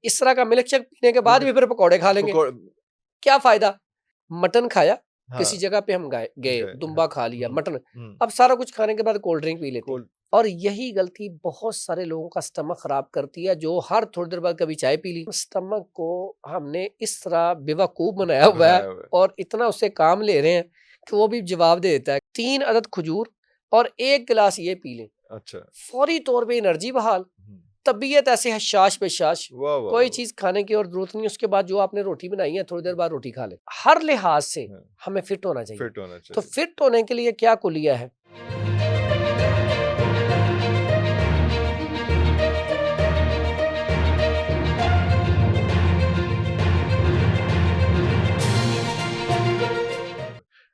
इस तरह का मिल्क शेक पीने के बाद भी फिर पकौड़े खा लेंगे, क्या फायदा। मटन खाया, किसी जगह पे हम गए दुम्बा खा लिया मटन, अब सारा कुछ खाने के बाद कोल्ड ड्रिंक पी लेते हैं। और यही गलती बहुत सारे लोगों का स्टमक खराब करती है, जो हर थोड़ी देर बाद कभी चाय पी ली। स्टमक को हमने इस तरह बेवकूफ बनाया हुआ है और इतना उससे काम ले रहे हैं कि वो भी जवाब दे देता है 3 अदद खजूर और 1 गिलास ये पी लें, अच्छा फौरी तौर पे एनर्जी बहाल, तबीयत ऐसे हशाश बेशाश, कोई चीज खाने की और जरूरत नहीं। उसके बाद जो आपने रोटी बनाई है थोड़ी देर बाद रोटी खा ले। हर लिहाज से हमें फिट होना चाहिए। तो फिट होने के लिए क्या कुलिया है?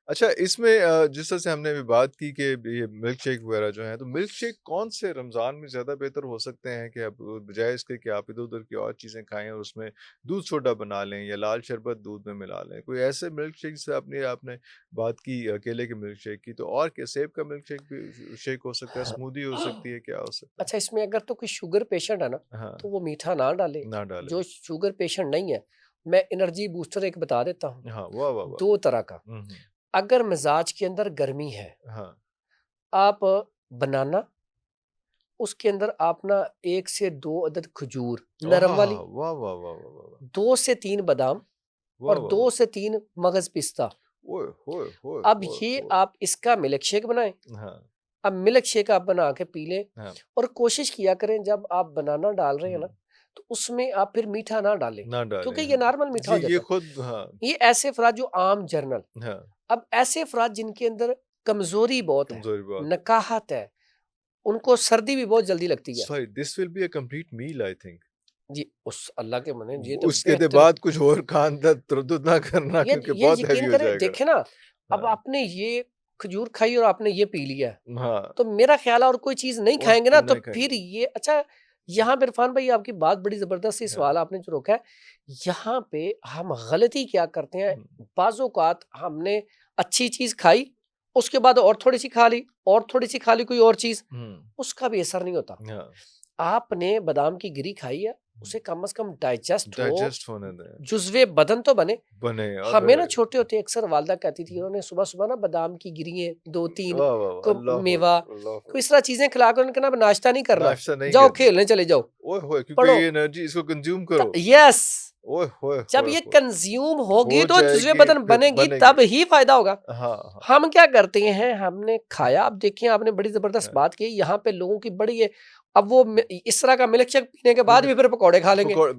अच्छा, इसमें जिस तरह से हमने अभी बात की कि ये मिल्क शेक वगैरह जो है, तो मिल्क शेक कौन से रमज़ान में ज़्यादा बेहतर हो सकते हैं कि आप बजाय इसके कि आप इधर-उधर की और चीज़ें खाएँ और उसमें दूध सोडा बना लें या लाल शरबत दूध में मिला लें? कोई ऐसे मिल्क शेक जैसे आपने बात की केले के मिल्क शेक की, तो और क्या सेब का मिल्क शेक भी शेक हो सकता है, स्मूदी हो सकती है, क्या हो सकता है? अच्छा, इसमें अगर तो कोई शुगर पेशेंट है ना, हाँ, तो वो मीठा ना डाले। ना डालें। जो शुगर पेशेंट नहीं है, मैं एनर्जी बूस्टर एक बता देता हूँ, हाँ, वाह, वाह, वाह! 2 तरह का। हुँ, हुँ। अगर मिजाज के अंदर गर्मी है, हाँ, आप बनाना, उसके अंदर आप ना 1 से 2 अदद खजूर नरम आहाहा! वाली, वाह, वाह, वाह, वाह, वाह, वाह! 2 से 3 बादाम वाह, और वाह, 2 वाह! से 3 मगज पिस्ता। ओए होए होए अब होए ये होए! आप इसका मिल्क शेक बनाएं। हाँ, अब मिल्क शेक आप बना के पी लें हाँ। और कोशिश किया करें जब आप बनाना डाल रहे हैं ना, हुँ, तो उसमें आप फिर मीठा ना डालें, ना डालें, क्योंकि ये हाँ। नॉर्मल मीठा जी, हो ये जाता खुद हाँ, है। ये ऐसे अफराद जो आम जर्नल, हाँ, अब ऐसे अफराद जिनके अंदर कमजोरी बहुत है, कमज़ोरी बहुत है। नकाहत है, उनको सर्दी भी बहुत जल्दी लगती है। Sorry, this will be a complete meal I think. जी, उस अल्लाह के मने ये तो उसके दे बेहतर। बाद कुछ और खान द तरद्दुद ना करना क्योंकि ये बहुत हेवी यकीन हो करें, जाएगा। देखे ना, अब हाँ, आपने ये खजूर खाई और आपने ये पी लिया है, हाँ, तो मेरा ख्याल है और कोई चीज नहीं और खाएंगे ना, तो नहीं खाएँगे। फिर ये अच्छा। यहाँ पे इरफान भाई आपकी बात बड़ी जबरदस्त सी हाँ, सवाल आपने जो रोका है, यहाँ पे हम गलती क्या करते हैं, हुँ, बाज़-औक़ात हमने अच्छी चीज खाई, उसके बाद और थोड़ी सी खा ली और थोड़ी सी खा ली कोई और चीज, हुँ, उसका भी असर नहीं होता। हाँ, आपने बादाम की गिरी खाई है, हुँ, उसे कम से कम डाइजेस्ट हो, डाइजेस्ट होने दें, जुज़्वे बदन तो बने। बने और हमें ना छोटे होते अक्सर वालदा कहती थी, उन्होंने सुबह-सुबह ना बादाम की गिरियाँ 2-3 वाह, वाह, वाह! को अल्लाहू मेवा, अकबर, अल्लाहू कोई इस अकबर! तरह चीज़ें खिलाकर उन्होंने कहा ना नाश्ता नहीं करना, नाश्ता नहीं जाओ करना। खेलने चले जाओ, ओए होए! क्योंकि पढ़ो। ये एनर्जी इसको कंज़्यूम करो। यस, ओए होए जब होए ये होए! कंज़्यूम होगी हो तो जुज़वे जाएगी बदन फिर बनेगी, बनेगी। तब ही फ़ायदा होगा। हाँ, हाँ, हम क्या करते हैं, हमने खाया, अब देखिए आपने बड़ी ज़बरदस्त हाँ। बात की, यहाँ पे लोगों की बड़ी है, अब वो इस तरह का मिल्क शेक पीने के बाद भी फिर पकौड़े खा लेंगे, पकौड़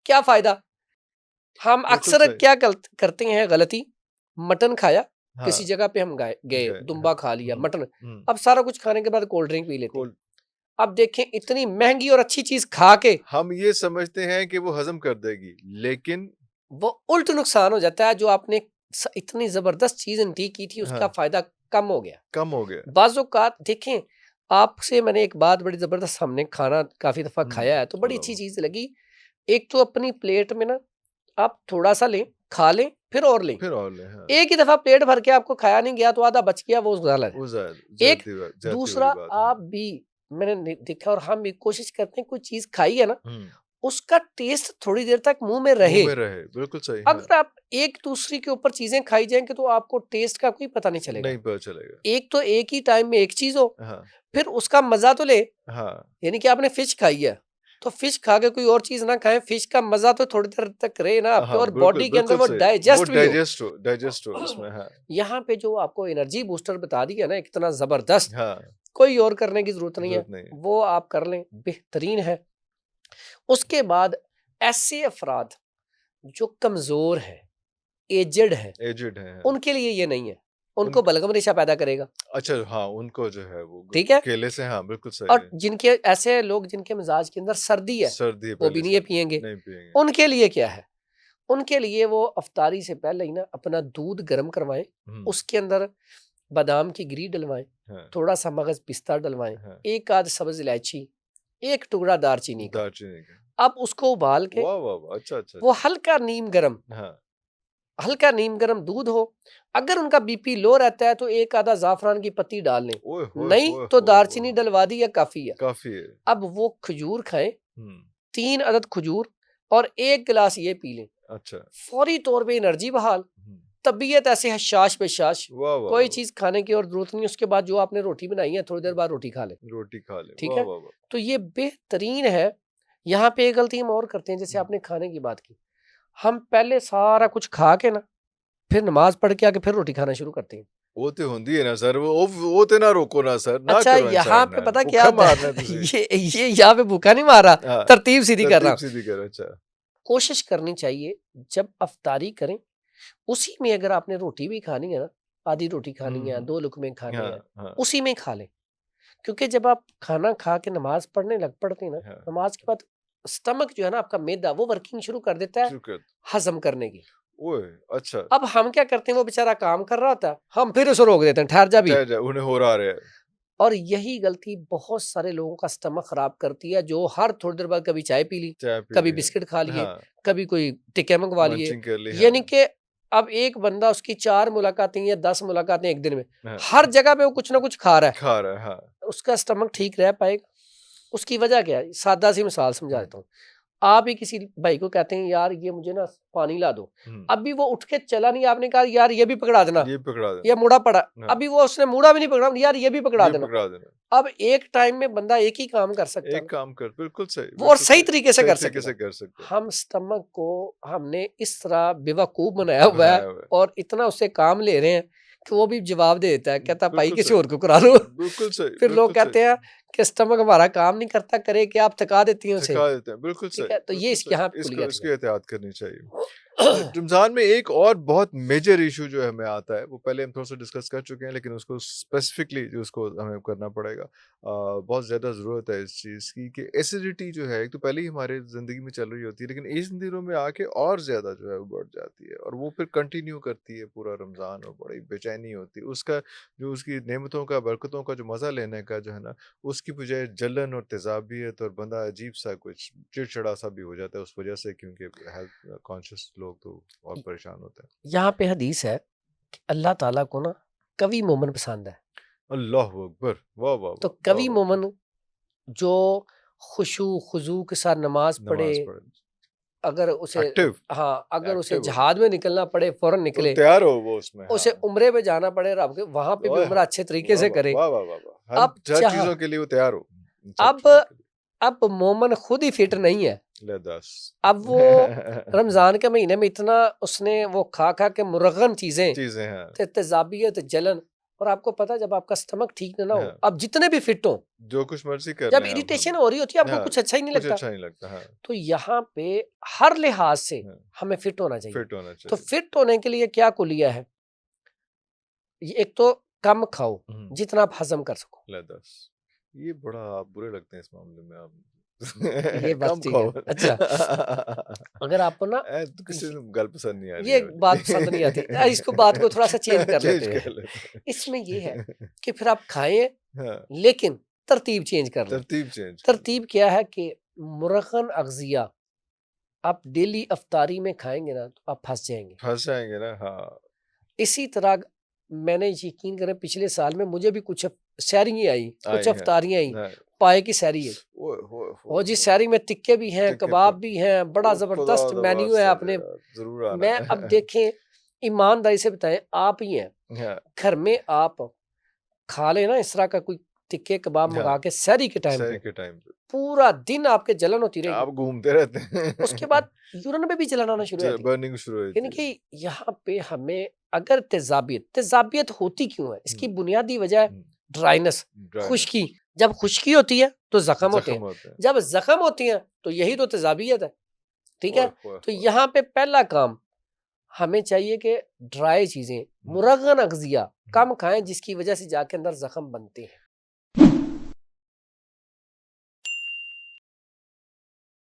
क्या फ़ायदा। हम बिल्कुल अक्सर सही। क्या करते हैं गलती, मटन खाया, हाँ, किसी जगह पे हम गए गए, हाँ। दुम्बा खा लिया मटन, हुँ। अब सारा कुछ खाने के बाद कोल्ड ड्रिंक पी लेते हैं। कोल अब देखें इतनी महंगी और अच्छी चीज खा के हम ये समझते हैं कि वो हज़म कर देगी, लेकिन वो उल्ट नुकसान हो जाता है। जो आपने इतनी जबरदस्त चीज इंटेक की थी, उसका हाँ, फायदा कम हो गया। कम हो गया। बाज़ औक़ात देखें, आपसे मैंने एक बात बड़ी जबरदस्त, हमने खाना काफी दफा खाया है तो बड़ी अल्लाह अच्छी वाह! चीज लगी। एक तो अपनी प्लेट में ना आप थोड़ा सा लें, खा लें, फिर और लें। फिर और ले हाँ, एक ही दफा पेट भर के आपको खाया नहीं गया तो आधा बच गया, वो गलत वो है। एक ज़्यादती वाली दूसरा, बात है। आप भी, मैंने देखा और हम भी कोशिश करते हैं कोई चीज खाई है ना, हुँ, उसका टेस्ट थोड़ी देर तक मुंह में मुँह रहे। में रहे, बिल्कुल सही, हाँ। अगर आप एक दूसरी के ऊपर चीजें खाई जाएंगे तो आपको टेस्ट का कोई पता नहीं चलेगा। नहीं पता चलेगा। एक तो एक ही टाइम में एक चीज हो, हाँ, फिर उसका मजा तो ले। हाँ, यानी कि आपने फिश खाई है, तो फिश खा के कोई और चीज ना खाएं, फिश का मजा तो थोड़ी देर तक रहे ना आपके, हाँ, और बिल्कुल, बॉडी के अंदर बिल्कुल वो सही। वो डाइजेस्ट भी हो। डाइजेस्ट हो उसमें, हाँ। यहाँ पे जो आपको एनर्जी बूस्टर बता दिया ना, इतना जबरदस्त, हाँ, कोई और करने की जरूरत नहीं है, ज़रूरत नहीं है। वो आप कर लें, बेहतरीन है। उसके बाद ऐसे अफराद जो कमजोर है, एजेड है, एज्ड हैं, हाँ। उनके लिए ये नहीं है, उन उनको बलगम रेशा पैदा करेगा। अच्छा हाँ, उनको जो है वो ठीक है। केले से हाँ, बिल्कुल सही और है। जिनके ऐसे लोग जिनके मिजाज के अंदर सर्दी है, सर्दी है वो भी पहले नहीं से, ये पियेंगे। नहीं पिएँगे। उनके लिए क्या है, उनके लिए वो अफ्तारी से पहले ही ना अपना दूध गर्म करवाएं, हुँ, उसके अंदर बादाम की गिरी डलवाएं, हाँ, थोड़ा सा मगज पिस्ता डलवाएं, हाँ। एक आध सब्ज इलायची, एक टुकड़ा दालचीनी का। दालचीनी का। अब उसको उबाल के, वाह, वाह, वाह! अच्छा, अच्छा, वो अच्छा। हाँ, हल्का नीम गरम दूध हो। अगर उनका बीपी लो रहता है तो एक आधा जाफरान की पत्ती डाल लें, ओए होए नहीं होए तो होए होए! दालचीनी डलवा दी या काफी है। काफ़ी है। अब वो खजूर खाएं, हुँ, 3 अदद खजूर और 1 गिलास ये पी लें, अच्छा, फौरी तौर पे एनर्जी बहाल, तबीयत ऐसे हशाश बेशाश, कोई चीज खाने की और जरूरत नहीं। उसके बाद जो आपने रोटी बनाई है थोड़ी देर बाद रोटी खा ले, ठीक है। तो ये बेहतरीन है। यहाँ पे एक गलती हम और करते हैं, जैसे आपने खाने की बात की, हम पहले सारा कुछ खा के ना फिर नमाज पढ़ के आके फिर रोटी खाना शुरू करते हैं। वो तो होंदी है ना सर, वो तो ना रोको ना सर, ना अच्छा करो यहाँ पे पता क्या भूखा होता है मारना तुझे। ये यहाँ पे भूखा नहीं मारा, तरतीब सीधी कर रहा हूँ। सीधी करो। अच्छा, कोशिश करनी चाहिए जब अफ्तारी करें उसी में, अगर आपने रोटी भी खानी है ना, आधी रोटी खानी है, 2 लुकमे खाने हैं, उसी में खा लें। क्योंकि जब आप खाना खा के नमाज पढ़ने लग पड़ते हैं ना, नमाज के बाद स्टमक जो है ना आपका, मैदा, वो वर्किंग शुरू कर देता है हजम करने की। ओए अच्छा, अब हम क्या करते हैं, वो बेचारा काम कर रहा होता है, हम फिर उसे रोक देते हैं, ठहर जा भी, उन्हें हो रहा है। और यही गलती बहुत सारे लोगों का स्टमक खराब करती है, जो हर थोड़ी देर बाद कभी चाय पी ली, कभी बिस्किट खा लिए, कभी कोई टिक्के मंगवा लिए। यानी कि अब एक बंदा, उसकी 4 मुलाकातें या 10 मुलाकातें एक दिन में, हर जगह पे वो कुछ ना कुछ खा रहा है, हाँ। उसका स्टमक ठीक रह पाएगा? उसकी वजह क्या है? सादा सी मिसाल समझा देता हूँ। आप ही किसी भाई को कहते हैं यार ये मुझे ना पानी ला दो, अभी वो उठ के चला नहीं, आपने कहा यार ये भी पकड़ा देना, ये मुड़ा पड़ा, अभी वो उसने मुड़ा भी नहीं पकड़ा, यार ये भी पकड़ा देना। अब एक टाइम में बंदा एक ही काम कर सकता है, एक काम कर, बिल्कुल सही, वो और सही तरीके से कर सकते। हम स्टमक को हमने इस तरह बेवकूफ बनाया हुआ है और इतना उससे काम ले रहे हैं कि वो भी जवाब दे देता है, कहता भाई किसी और को करा लो। बिल्कुल सही। फिर लोग कहते हैं कि स्टमक हमारा काम नहीं करता, करे कि आप थका देती हैं उसे। बिल्कुल सही। तो ये यहाँ इसकी एहतियात करनी चाहिए। रमजान में एक और बहुत मेजर इशू जो हमें आता है, वो पहले हम थोड़ा सा डिस्कस कर चुके हैं, लेकिन उसको स्पेसिफिकली जो उसको हमें करना पड़ेगा, बहुत ज़्यादा ज़रूरत है इस चीज़ की, कि एसिडिटी जो है एक तो पहले ही हमारे ज़िंदगी में चल रही होती है, लेकिन इन दिनों में आके और ज़्यादा जो है वो बढ़ जाती है, और वो फिर कंटिन्यू करती है पूरा रमज़ान, और बड़ी बेचैनी होती है। उसका जो उसकी नेमतों का, बरकतों का जो मज़ा लेने का जो है ना, उसकी बजाय जलन और तेज़ाबियत, और बंदा अजीब सा कुछ चिड़चिड़ा सा भी हो जाता है उस वजह से, क्योंकि हेल्थ कॉन्शियस लोग तो और परेशान होते हैं। यहाँ पे हदीस है कि अल्लाह ताला को ना कवि मोमन पसंद है। अल्लाह अकबर, वाह वाह। तो कवि मोमन जो खुशू खुजू के साथ नमाज पढ़े, अगर उसे हाँ, अगर उसे जहाद में निकलना पड़े फौरन निकले, तो तैयार हो वो उसमें, उसे उम्रे पे जाना पड़े रब के, वहां पे भी उम्रा अच्छे तरीके से करे। अब चीजों के लिए वो तैयार हो। अब मोमन खुद ही फिट नहीं है, अब वो रमजान के महीने में इतना उसने वो खा के मुरगन चीजें तेजाबियत, जलन, और आपको पता जब आपका स्टमक ठीक ना हो, अब जितने भी फिट हो, जो कुछ मर्जी कर, जब इरिटेशन हो रही होती है आपको, कुछ अच्छा ही नहीं लगता, तो यहाँ पे हर लिहाज से हमें फिट होना चाहिए। तो फिट होने के लिए क्या कुलिया है? एक तो कम खाओ जितना आप हजम कर सको। ये बड़ा आप बुरे लगते हैं इस मामले में, आप ये बात ठीक है। अच्छा, अगर आपको ना तो किसी गल पसंद नहीं आ रही, ये बात पसंद नहीं आती, इसको बात को थोड़ा सा चेंज कर लेते हैं। इसमें ये है कि फिर आप खाएं, लेकिन तरतीब चेंज कर लें। तरतीब क्या है कि मुरगन अग़ज़िया आप डेली अफ्तारी में खाएंगे ना, तो आप फंस जाएंगे ना। हाँ, इसी तरह मैंने यकीन करें पिछले साल में मुझे भी कुछ सहरियाँ आई, कुछ अफ्तारियाँ आई, पाए की सहरी है, और जिस सहरी में टिक्के भी हैं, कबाब भी हैं, बड़ा जबरदस्त मेन्यू है। आपने मैं अब देखें, ईमानदारी से बताएं, आप ही हैं घर में, आप खा लेना इस तरह का कोई टिक्के कबाब मंगा के सहरी के टाइम पे, पूरा दिन आपके जलन होती रहेगी, आप घूमते रहते हैं। उसके बाद यूरिन में भी जलन आना शुरू हो जाती है। यानी कि यहाँ पे हमें अगर तेजाबियत होती क्यों है, इसकी बुनियादी वजह है ड्राइनेस, खुश्की। जब खुश्की होती है तो जख्म होते हैं, जब जख्म होती हैं तो यही तो तेजाबियत है, ठीक है। तो यहाँ पे पहला काम हमें चाहिए कि ड्राई चीजें, मुरगन अग़ज़िया कम खाएं, जिसकी वजह से जाके अंदर जख्म बनते हैं।